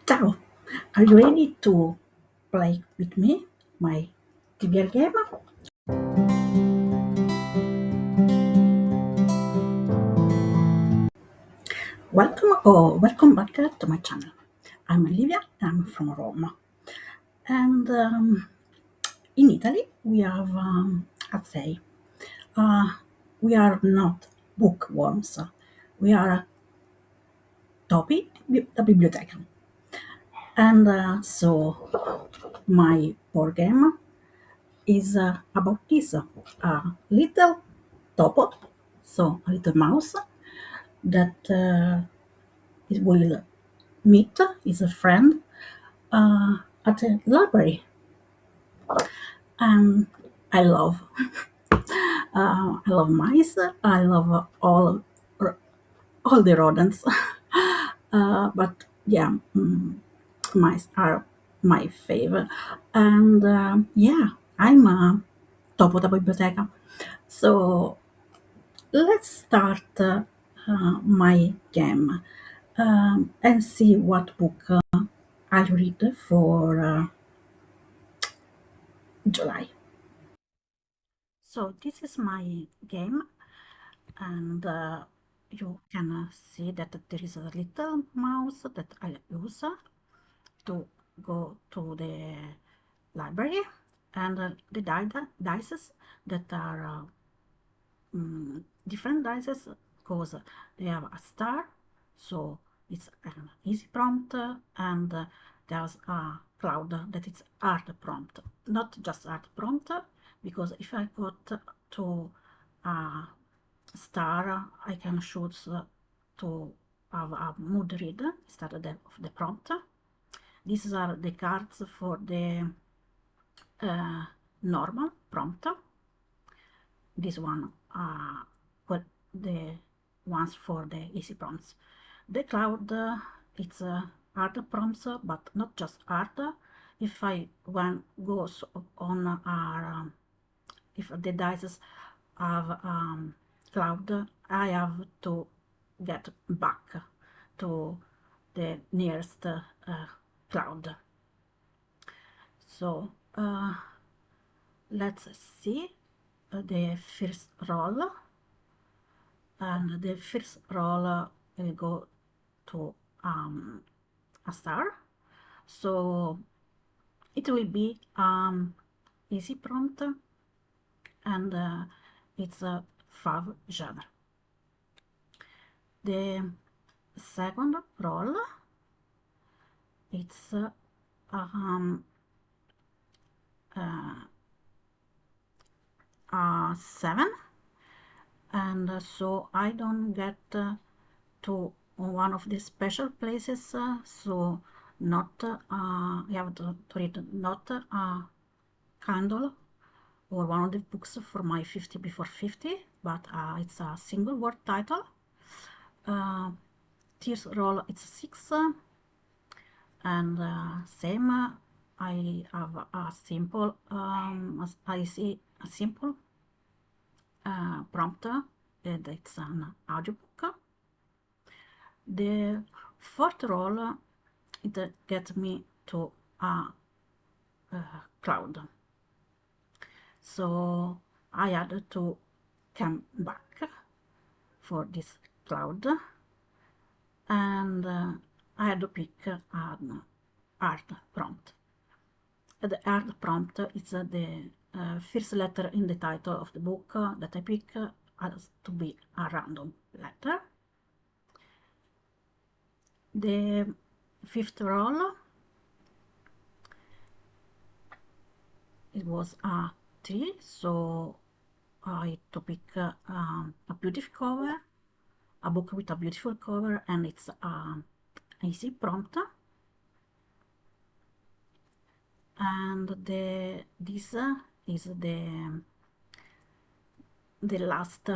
Ciao, are you ready to play with me my Tbr game? Welcome back to my channel. I'm Olivia, I'm from Rome. And in Italy, we have a say, uh, we are not bookworms, we are topi da biblioteca. And so my board game is about this little topo, so a little mouse that it will meet his friend at a library, and I love I love mice. I love all the rodents, but yeah, mice are my favorite. And yeah, I'm a topo da biblioteca. So let's start my game and see what book I read for July. So this is my game, and you can see that there is a little mouse that I use to go to the library, and the dices that are different dices because they have a star, so it's an easy prompt, and there's a cloud that it's hard prompt, not just hard prompt, because if I got to a star, I can choose to have a mood read instead of the prompt. These are the cards for the normal prompt. This one what the ones for the easy prompts. The cloud, it's hard prompts, but not just hard. If I one goes on if the dice have cloud, I have to get back to the nearest cloud. So let's see the first roll, and the first roll will go to a star, so it will be easy prompt, and it's a 5 genre. The second roll, it's a 7, and so I don't get to one of the special places, so not you have to read not a candle or one of the books for my 50 before 50, but it's a single word title. Tears roll, it's 6, and same, I have a simple I see a simple prompt, and it's an audiobook. The fourth roll, it gets me to a cloud, so I had to come back for this cloud, and I had to pick an art prompt. The art prompt is the first letter in the title of the book that I pick has to be a random letter. The fifth roll, it was a 3, so I had to pick a beautiful cover, a book with a beautiful cover, and it's an easy prompt. And this is the last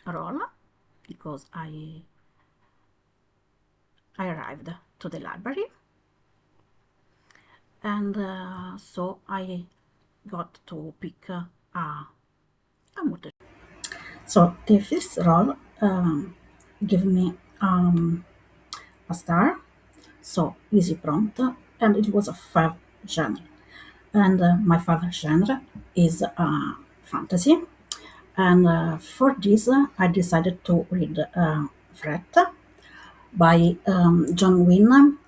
roll, because I arrived to the library, and so I got to pick a motor. So the first roll gave me a star, so easy prompt, and it was a five genre. And my favorite genre is fantasy. And for this, I decided to read Fret by John Wynne.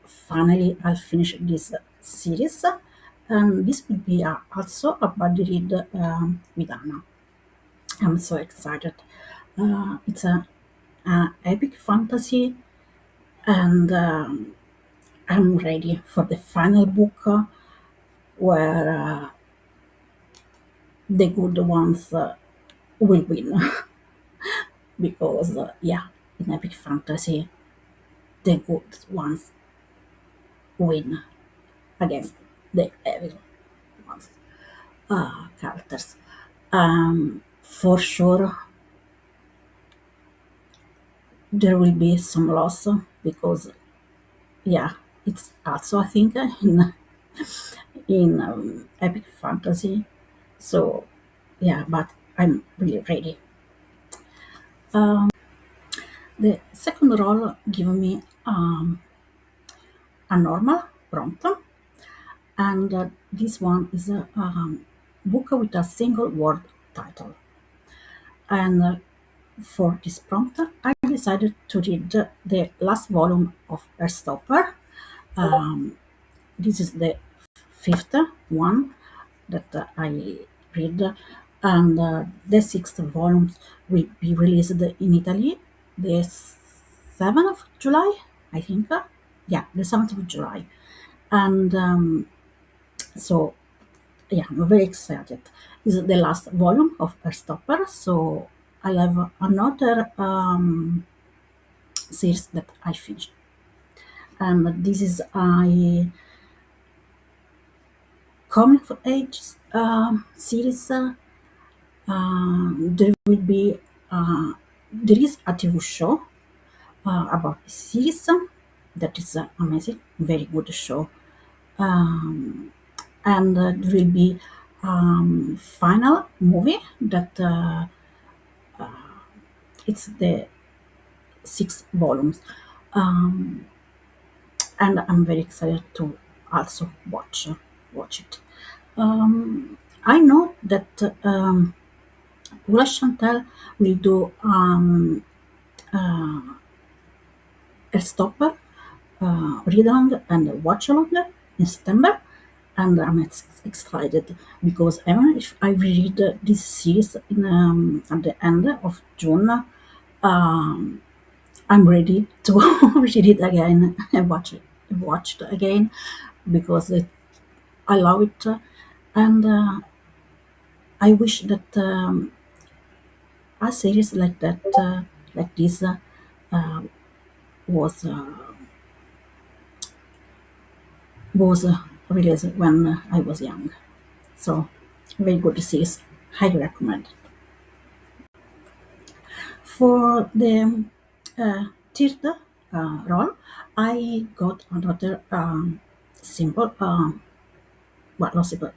Finally, I'll finish this series, and this will be also a buddy read with Anna. I'm so excited. It's an epic fantasy, and I'm ready for the final book where the good ones will win. Because, yeah, in epic fantasy, the good ones win against the evil ones characters. For sure, there will be some loss because, yeah, it's also, I think, in epic fantasy. So, yeah, but I'm really ready. The second role gave me a normal prompt, and this one is a book with a single word title. And for this prompt, I decided to read the last volume of Stopper. Um, this is the fifth one that I read, and the sixth volume will be released in Italy the 7th of July, I think. Yeah, the 7th of July. And so, yeah, I'm very excited. This is the last volume of Stopper, so I'll have another series that I finished. And this is a coming of age series. There will be there is a TV show about this series that is amazing, very good show. Um, and there will be final movie that it's the six volumes, um, and I'm very excited to also watch it. I know that Paula Chantel will do a stopper, read along and watch along in September, and I'm excited because even if I read this series at the end of June, I'm ready to read it again and watch it again because I love it, and I wish that a series like that, like this, was was released when I was young. So very good series, highly recommend. For the third role, I got another simple, well, not simple,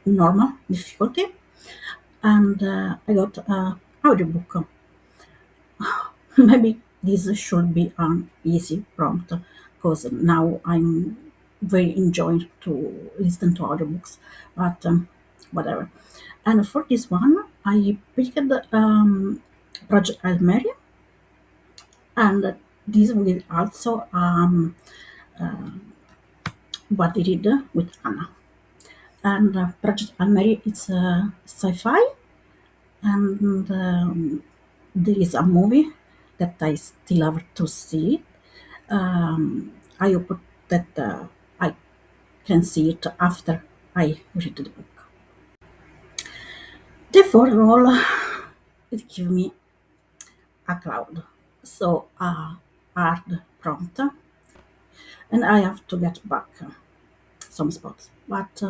normal difficulty, and I got audiobook. Maybe this should be an easy prompt because now I'm very enjoying to listen to audiobooks, but whatever. And for this one, I picked Project Almeri, and this will also what I did with Anna. And Project Almeri it's sci-fi, and there is a movie that I still have to see. I hope that I can see it after I read the book. The fourth role, it gave me a cloud, so a hard prompt, and I have to get back some spots, but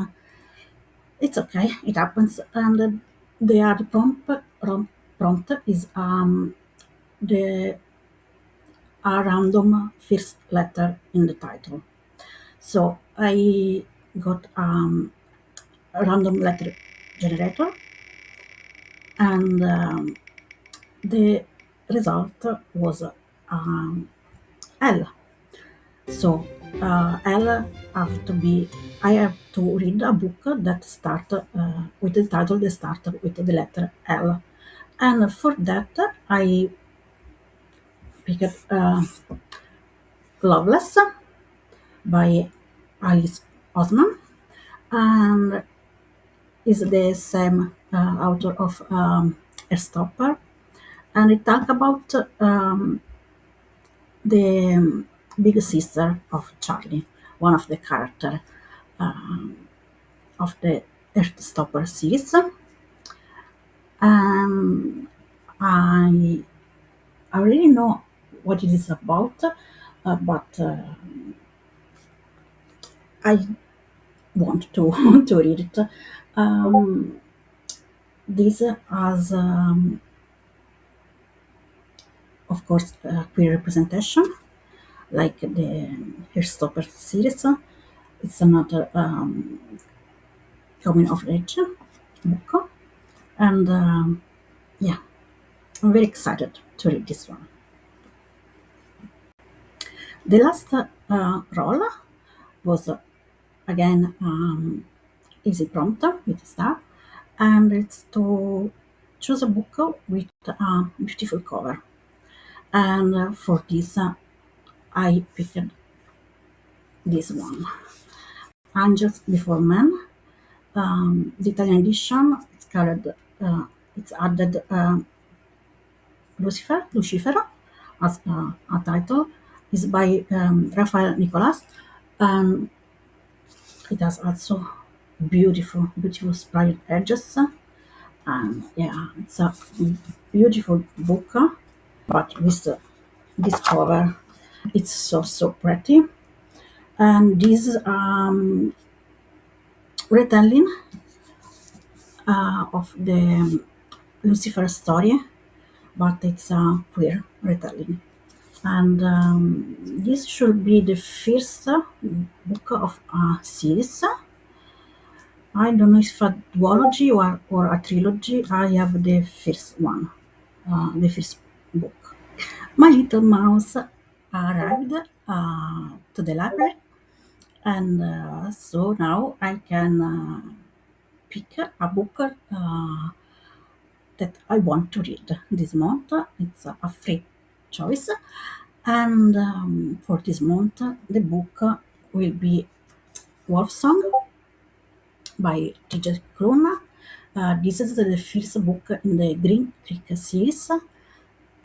it's okay, it happens. And the hard prompt is the a random first letter in the title. So I got a random letter generator, and the result was L. So L have to be. I have to read a book that start with the title that start with the letter L, and for that I picked Loveless by Alice Osman, and is the same author of A Stopper, and it talk about the big sister of Charlie, one of the character of the Earthstopper series, and I already know what it is about, but I want to to read it. Um, this has, of course, queer representation, like the Hairstopper series. It's another coming of age book, and yeah, I'm very excited to read this one. The last role was again easy prompt with a star, and it's to choose a book with a beautiful cover. And for this, I picked this one, Angels Before Men. The Italian edition, it's added Lucifero as a title, is by Rafael Nicolas, and it has also beautiful sprayed edges. And yeah, it's a beautiful book, but with this cover, it's so pretty. And this retelling of the Lucifer story, but it's a queer retelling. And this should be the first book of a series. I don't know if a duology or a trilogy. I have the first one, the first book. My little mouse arrived to the library, and so now I can pick a book that I want to read this month. It's a free choice, and for this month, the book will be Wolf Song by T.J. Klune. This is the first book in the Green Creek series,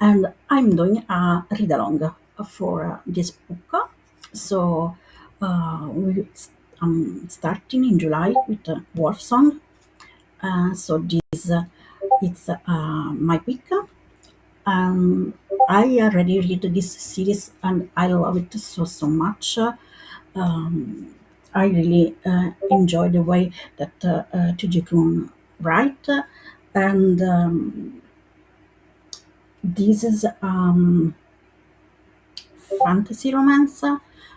and I'm doing a read along for this book. So I'm starting in July with Wolf Song. So this it's my pick. I already read this series and I love it so much. Um, I really enjoy the way that Tuji Kun write, and this is fantasy romance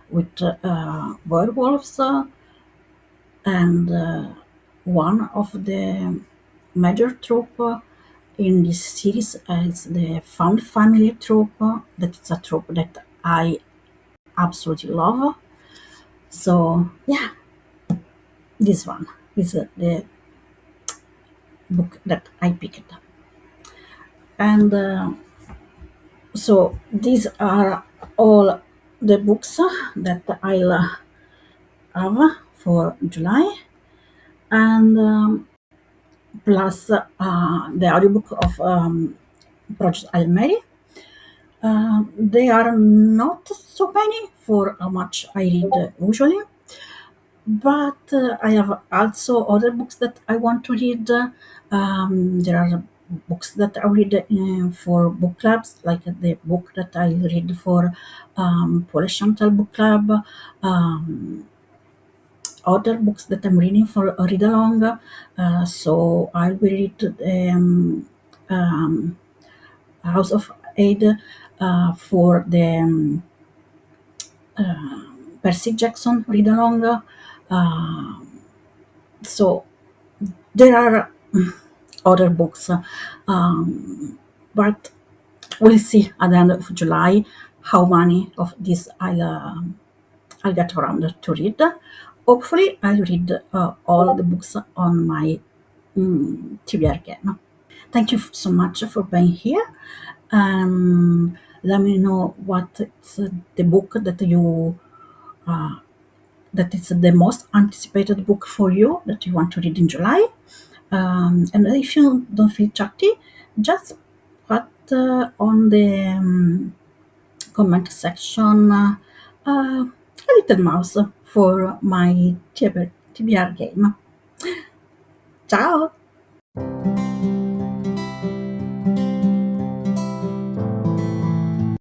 with werewolves, and one of the major trope in this series is the found family trope. That is a trope that I absolutely love. So yeah, this one is the book that I picked, and so these are all the books that I'll have for July, and plus the audiobook of Project Almeri. They are not so many for how much I read usually, but I have also other books that I want to read. There are books that I read for book clubs, like the book that I read for Polish Chantal Book Club, other books that I'm reading for a read along. So I will read um, House of Aid for the Percy Jackson read along. So there are other books, but we'll see at the end of July how many of these I'll I'll get around to read. Hopefully, I'll read all the books on my Tbr Game. Thank you so much for being here. Let me know what is the book that is the most anticipated book for you that you want to read in July. And if you don't feel chatty, just put on the comment section a little mouse for my TBR game. Ciao!